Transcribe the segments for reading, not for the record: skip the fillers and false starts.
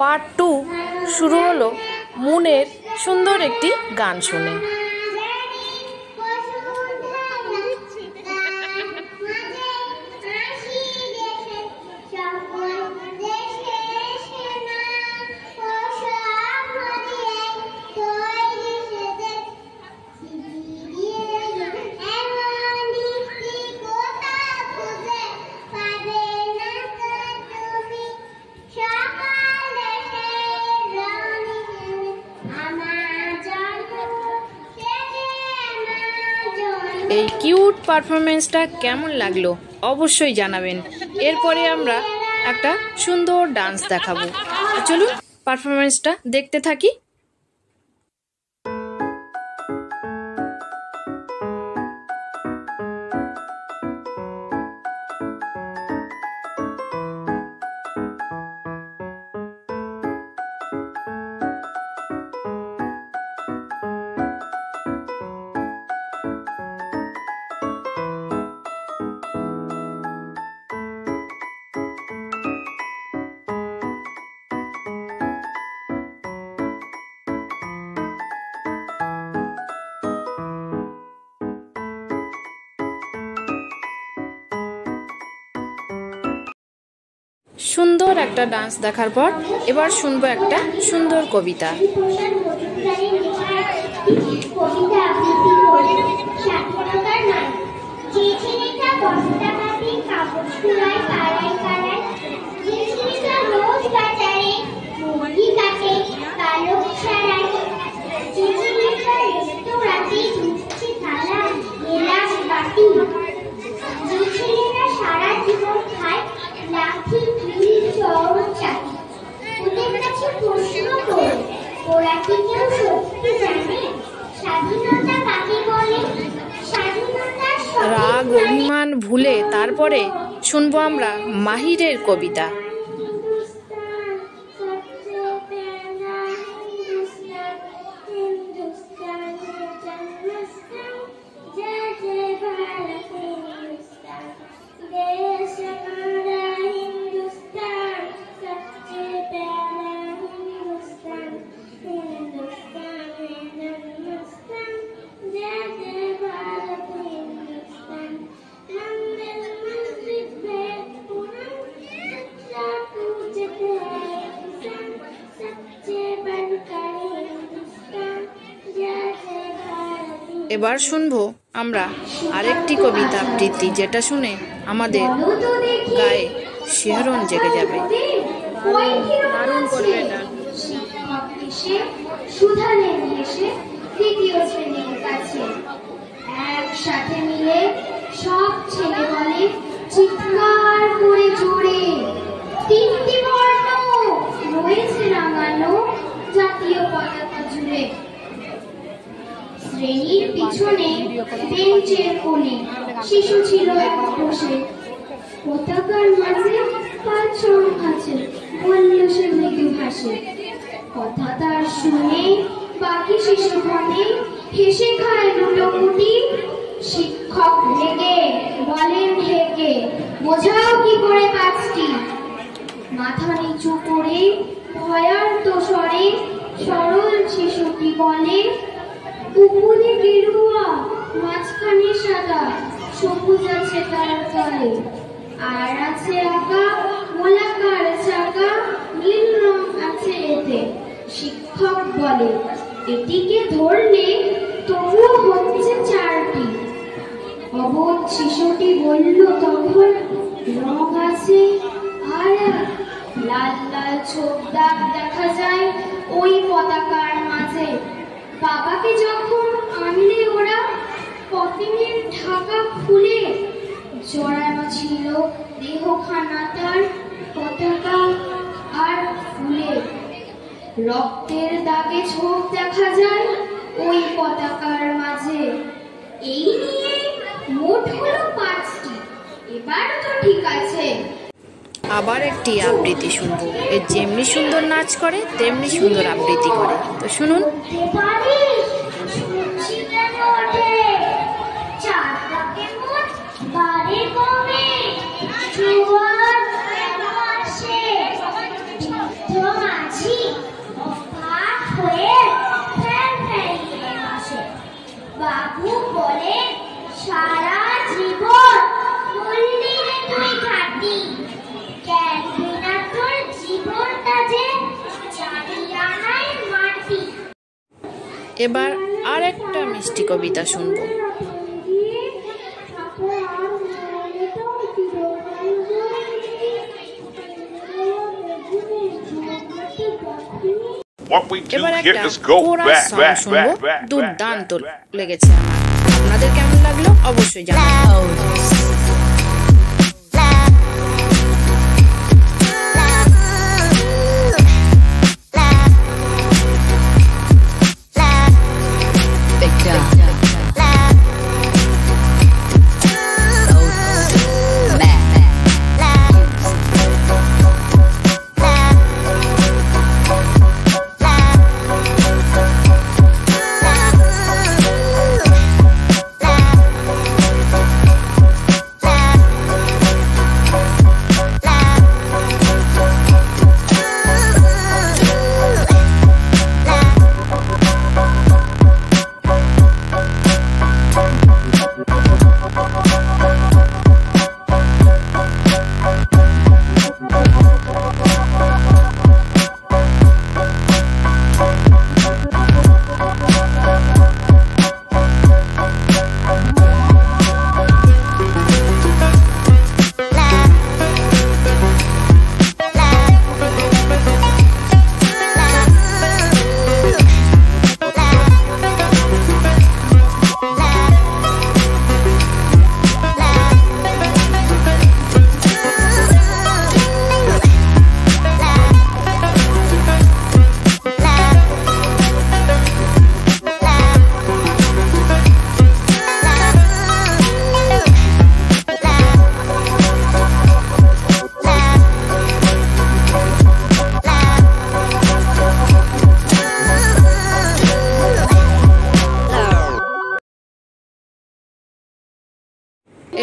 Part 2 শুরু হলো মুনের সুন্দর একটি গান শুনে। এই কিউট পারফরমেন্সটা কেমন লাগলো অবশ্যই জানাবেন। এরপরে আমরা একটা সুন্দর ডান্স দেখাবো। চলুন পারফরমেন্সটা দেখতে থাকি। সুন্দর একটা ডান্স দেখার পর এবার শুনবো একটা সুন্দর কবিতা। রাগ অভিমান ভুলে তারপরে শুনবো আমরা মাহিরের কবিতা। এবার শুনবো আমরা আরেকটি কবিতা আবৃত্তি, যেটা শুনে আমাদের গায়ে শিহরণ জেগে যাবে। দারুণ করবে এটা। একসাথে মিলে সব ছেলে বলে চিৎকার করে জোরে, তিনটি বর্ণ রয়েছে রাঙানো জাতীয় পতাকা জুড়ে। শ্রেণীর পিছনে বেঞ্চের কোণে শিশু ছিল এক বসে, পতাকার মাঝে পাঁচজন আছে বলল সে মৃদু ভাসে। কথা তার শুনে বাকি শিশু ঘনে হেসে খায় লুটোপুটি। শিক্ষক রেগে বলেন হেকে বোঝাও কি করে কাজটি। মাথা নিচু করে ভয়ার্ত স্বরে সরল শিশুটি বলে, উপরে গেরুয়া মাঝখানে সাদা সবুজ আছে তার তলে, আর আছে আঁকা গোলাকার চাকা নীল রং আছে এতে। শিক্ষক বলে এটিকে ধরলে তবুও হচ্ছে চারটি। অবোধ শিশুটি বলল তখন রং আছে আর লাল লাল ছোপ দাগ দেখা যায় ওই পতাকার মাঝে। বাবাকে যখন আনলে ওরা কফিনের ঢাকা খুলে জড়ানো ছিল দেহখানা তার পতাকা আর ফুলে। রক্তের দাগে ছোপ দেখা যায় ওই পতাকার মাঝে। এই নিয়ে মোট হলো 5টি, এবার তো ঠিক আছে। আবার একটি আবৃত্তি শুনবো। এর যেমনি সুন্দর নাচ করে তেমনি সুন্দর আবৃত্তি করে। তো শুনুন। চার মাঝি অবাক হয়ে ফের ফেরিয়ে আসে। বাবু বলে, সারা জীবন বললি রে তুই খাটি, জ্ঞান বিনা তোর জীবনটা যে জানিয়ানাই মাটি। এবার আর একটা মিষ্টি কবিতা শুনবো। এবার একটা কোরাস সং শুনবো, দুর্দান্ত লেগেছে আমার। আপনাদের কেমন লাগলো অবশ্যই জানাবেন।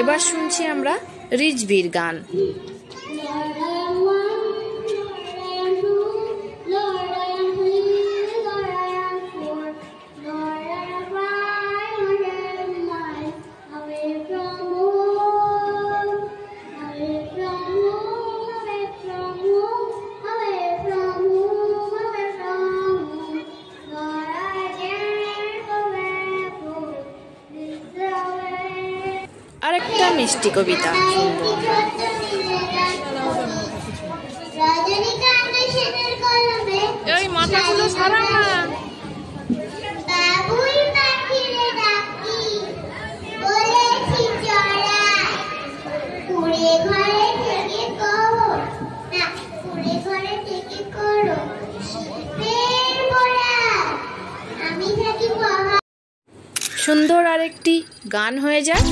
এবার শুনছি আমরা রিজভির গান। আরেকটা মিষ্টি কবিতা শুনবো। এই মাথাগুলো সরাও না। সুন্দর আরেকটি গান হয়ে যায়।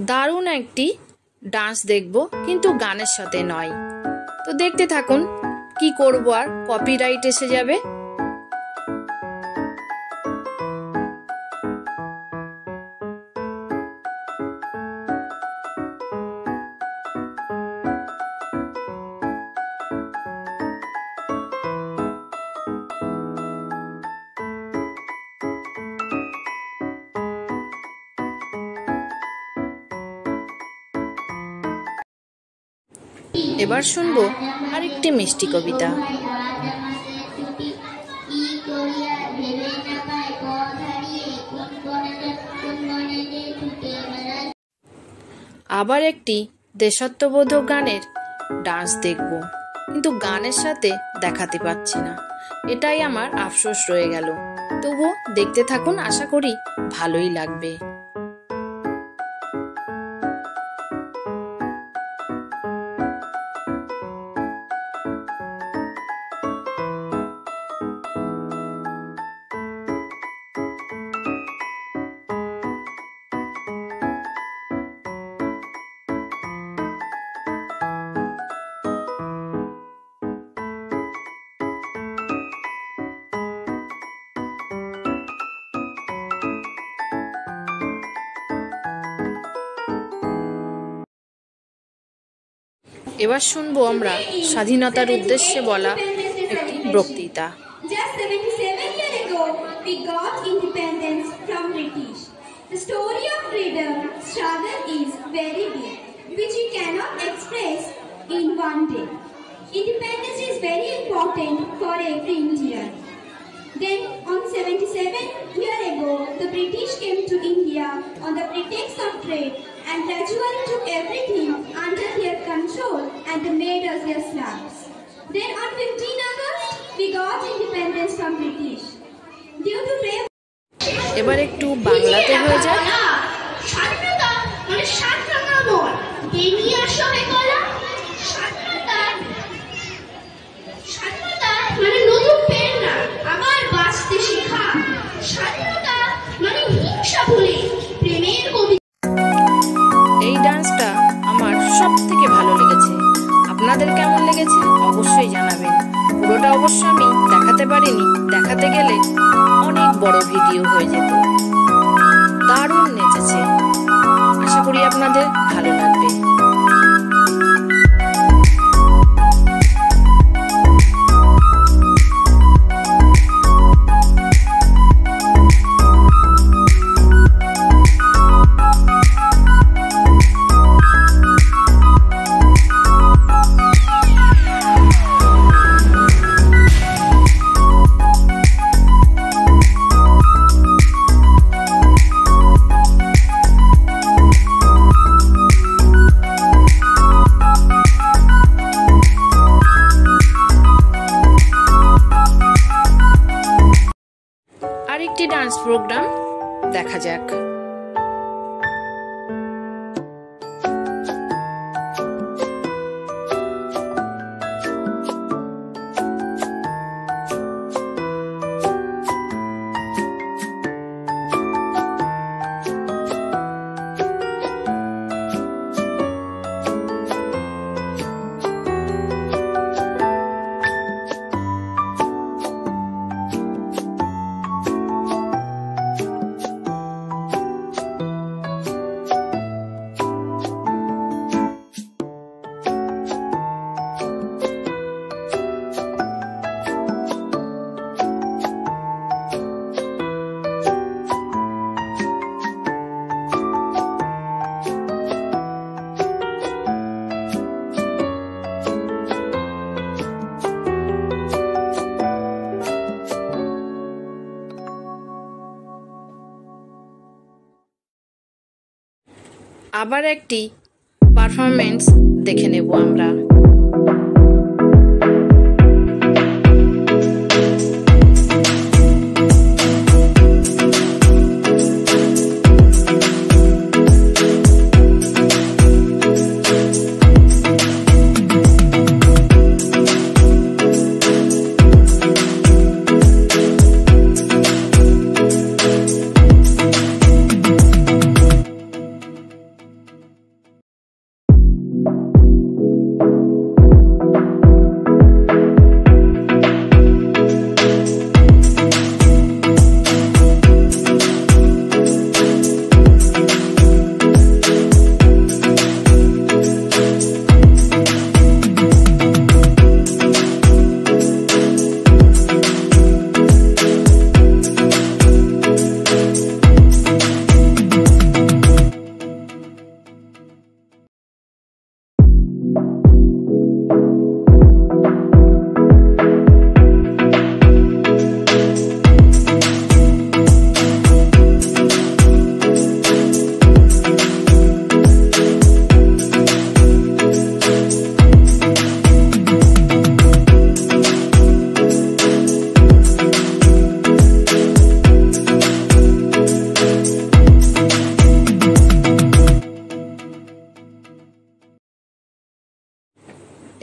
দারুণ একটি ডান্স দেখব, কিন্তু গানের সাথে নয়। তো দেখতে থাকুন, কি করব আর, কপিরাইট এসে যাবে। এবার শুনবো আরেকটি মিষ্টি কবিতা। আবার একটি দেশাত্মবোধক গানের ডান্স দেখব, কিন্তু গানের সাথে দেখাতে পাচ্ছি না, এটাই আমার আফসোস রয়ে গেল। তবুও দেখতে থাকুন, আশা করি ভালোই লাগবে। এবার শুনবো আমরা স্বাধীনতার উদ্দেশ্যে বলা একটি বক্তৃতা। Just 77 years ago, we got independence from British. The story of freedom struggle is very big, which we cannot express in one day. Independence is very important for every Indian. Then, on 77 years ago, the British came to India on the pretext of trade and gradually took everything under their control and they made us their slaves. Then, on 15 August, we got independence from British. Due to brave... এবার একটু বাংলাতে হয়ে যায়। স্বাধীনতা মানে স্বাধীনতা বল, বেরিয়ে আসো হে গলা। স্বাধীনতা মানে নতুন প্রেরণা, আবার বাঁচতে শেখা। স্বাধীনতা মানে হিংসা ভুলে প্রেমের কবিতা। এই ডান্সটা আমার সব থেকে ভালো লেগেছে। আপনাদের কেমন লেগেছে অবশ্যই জানাবেন। পুরোটা অবশ্য আমি দেখাতে পারিনি, দেখাতে গেলে অনেক বড় ভিডিও হয়ে যেত। দারুণ নেচেছে, আশা করি আপনাদের ভালো লাগবে। আরেকটি ডান্স প্রোগ্রাম দেখা যাক। আবার একটি পারফরমেন্স দেখে নেব আমরা।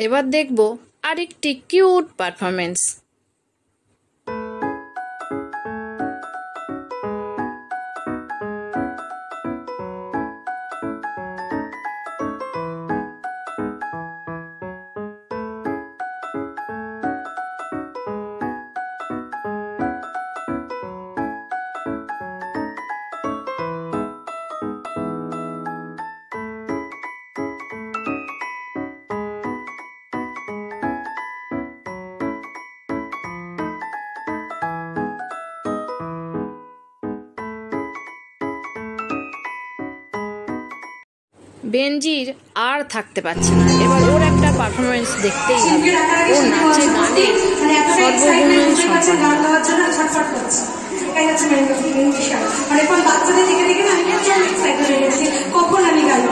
এবার দেখব আরেকটি কিউট পারফরমেন্স। বেনজির আর থাকতে পারছে না, এবার ওর একটা পারফরমেন্স দেখতেই হবে। ও নাচে গানে সর্বগুণে কখন আমি গাইব।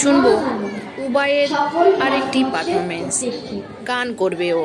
শুনবো উবাইয়ের আরেকটি পারফরমেন্স, গান করবে ও।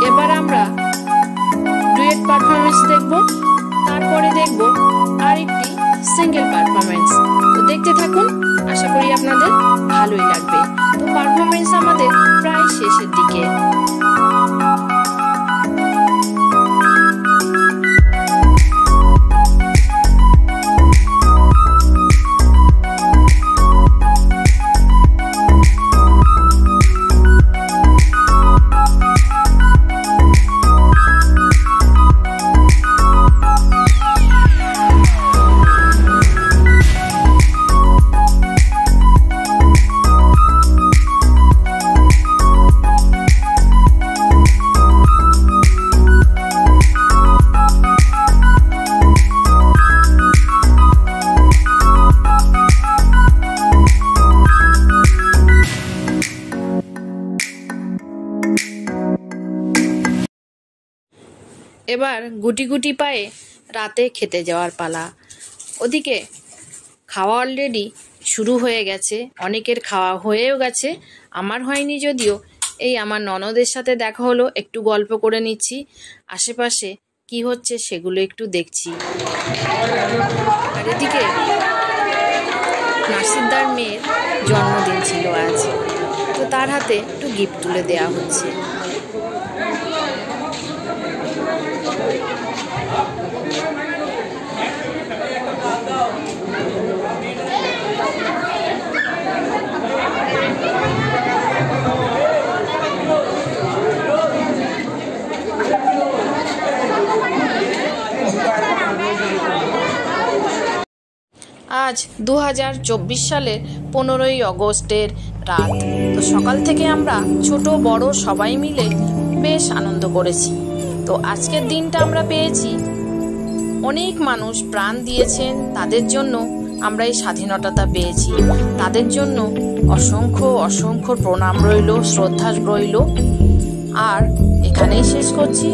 এবার আমরা ডুয়েট পারফরমেন্স দেখব, তারপরে দেখব আরেকটি সিঙ্গেল পারফরমেন্স। তো দেখতে থাকুন, আশা করি আপনাদের ভালোই লাগবে। তো পারফরমেন্স আমাদের প্রায় শেষের দিকে। এবার গুটি গুটি পায়ে রাতে খেতে যাওয়ার পালা। ওদিকে খাওয়া অলরেডি শুরু হয়ে গেছে, অনেকের খাওয়া হয়েও গেছে, আমার হয়নি যদিও। এই আমার ননদের সাথে দেখা হলো, একটু গল্প করে নিচ্ছি, আশেপাশে কি হচ্ছে সেগুলো একটু দেখছি। আর এদিকে নাসিরদার মেয়ের জন্মদিন ছিল আজ, তো তার হাতে একটু গিফট তুলে দেওয়া হচ্ছে। আজ 2024 সালের 15ই আগস্টের রাত। তো সকাল থেকে আমরা ছোট বড় সবাই মিলে বেশ আনন্দ করেছি। তো আজকের দিনটা আমরা পেয়েছি, অনেক মানুষ প্রাণ দিয়েছেন, তাদের জন্য আমরা এই স্বাধীনতা পেয়েছি। তাদের জন্য অসংখ্য অসংখ্য প্রণাম রইল, শ্রদ্ধা রইল। আর এখানেই শেষ করছি,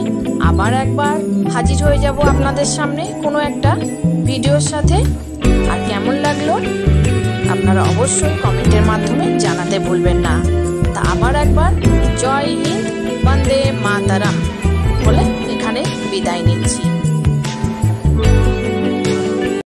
আবার একবার হাজির হয়ে যাব আপনাদের সামনে কোনো একটা ভিডিওর সাথে। আর কেমন লাগলো আপনারা অবশ্যই কমেন্টের মাধ্যমে জানাতে ভুলবেন না। তা আবার একবার জয় হিন্দ, বন্দে মাতারাম বলে এখানে বিদায় নিই।